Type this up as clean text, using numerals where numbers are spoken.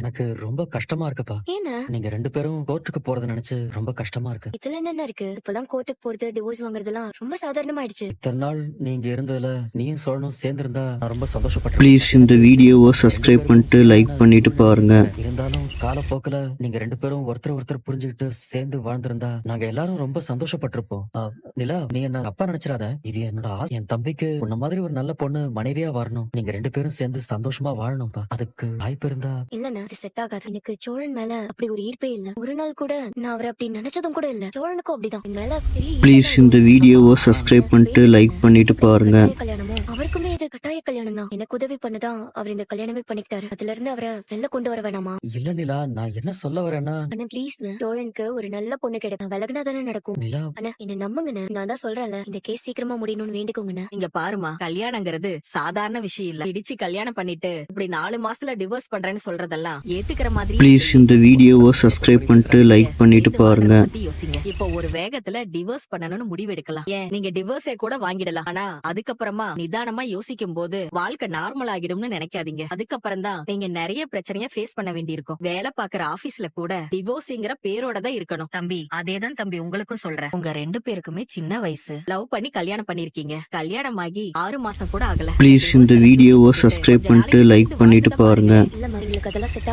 எனக்கு ரொம்ப கஷ்டமா இருக்குப்பா. ஏன்னா நீங்க 2 பேரும் கோர்ட்டுக்கு போறத நெனச்சு ரொம்ப கஷ்டமா இருக்கு. இதுல என்ன இருக்கு? இப்பெல்லாம் கோர்ட்டுக்கு போறது, டிவோர்ஸ் வாங்குறதெல்லாம் ரொம்ப சாதாரணமாயிடுச்சு. இத்தன நாள் நீங்க இருந்ததுல நீயும் சோழனும் சேர்ந்திருந்தா நான் ரொம்ப ப்ளீஸ் சந்தோஷப்பட்டிருப்பேன். இந்த வீடியோவை சப்ஸ்கிரைப் பண்ணிட்டு லைக் பண்ணிட்டு பாருங்க. இருந்தாலும் காலப்போக்குல நீங்க 2 பேரும் ஒருத்தர் புரிஞ்சுகிட்டு சேர்ந்து வாழ்ந்திருந்தா நாங்க எல்லாரும் ரொம்ப சந்தோஷப்பட்டிருப்போம். நிலா, நீ என்ன தப்பா நினைச்சிராத. இது என்னோட ஆசை. என் தம்பிக்கு உன்ன மாதிரி ஒரு நல்ல பொண்ணு மனைவியா வரணும். நீங்க 2 பேரும் சேர்ந்து சந்தோஷமா வாழணும்பா. அதுக்கு வாய்ப்பு இருந்தா இல்லண்ணா, அது செட் ஆகாது. எனக்கு சோழன் மேல அப்படி ஒரு ஈர்ப்பே இல்ல. ஒரு நாள் கூட நான் அவரை அப்படி நினைச்சதும் கூட இல்ல. சோழனுக்கும் அப்படிதான். என் மேல பெரிய ஈர்ப்பு ப்ளீஸ் தான் இந்த இருக்கும். வீடியோவை சப்ஸ்கிரைப் பண்ணிட்டு லைக் பண்ணிட்டு பாருங்க. கட்டாய கல்யாணமோ அவருக்குமே இது கட்டாய கல்யாணம் தான். எனக்கு உதவி பண்ணதான் அவர் இந்த கல்யாணமே பண்ணிக்கிட்டாரு. அதுல இருந்து அவரை வெளில கொண்டு வர வேணாமா? இல்ல நிலா, நான் என்ன சொல்ல வரேன்னா அண்ணா ப்ளீஸ், சோழனுக்கு ஒரு நல்ல பொண்ணு கிடைக்கும். விலகுனா தானே நடக்கும். நிலா, அண்ணா என்ன நம்புங்கண்ணே. நான் தான் சொல்றேன்ல, இந்த கேஸ் சீக்கிரமா முடியணும்னு வேண்டிக்கோங்கண்ணே. இங்க பாருமா, கல்யாணங்கிறது சாதாரண விஷயம் இல்ல. இடிச்சு கல்யாணம் பண்ணிட்டு இப்படி 4 மாசத்துல டிவோர்ஸ் பண்றேன்னு சொல்றதெல்லாம் ஏத்துக்கிற மாதிரி ப்ளீஸ் இந்த வீடியோவை சப்ஸ்கிரைப் பண்ணிட்டு லைக் பண்ணிட்டு பாருங்க. யோசிங்க. இப்போ ஒரு வேகத்துல டிவோர்ஸ் பண்ணணும்னு முடிவெடுக்கலாம். ஏன், நீங்க டிவோர்ஸே கூட வாங்கிடலாம். ஆனா அதுக்கப்புறமா நிதானமா யோசிக்கும் போது வாழ்க்கை நார்மல் ஆகிடும்னு நினைக்காதீங்க. அதுக்கப்புறம் தான் நீங்க நிறைய பிரச்சனைய ஃபேஸ் பண்ண வேண்டியிருக்கும். வேலை பாக்குற ஆபீஸ்ல கூட டிவோர்ஸ்ங்கிற பேரோட தான் இருக்கணும். தம்பி, அதேதான் தம்பி உங்களுக்கும் சொல்றேன். உங்க 2 பேருக்குமே சின்ன வயசு. லவ் பண்ணி கல்யாணம் பண்ணிருக்கீங்க. கல்யாணம் ஆகி 6 மாசம் கூட ஆகல. ப்ளீஸ் இந்த வீடியோவை சப்ஸ்கிரைப் பண்ணிட்டு லைக் பண்ணிட்டு பாருங்க. இல்ல மாதிரி அதெல்லாம் செட்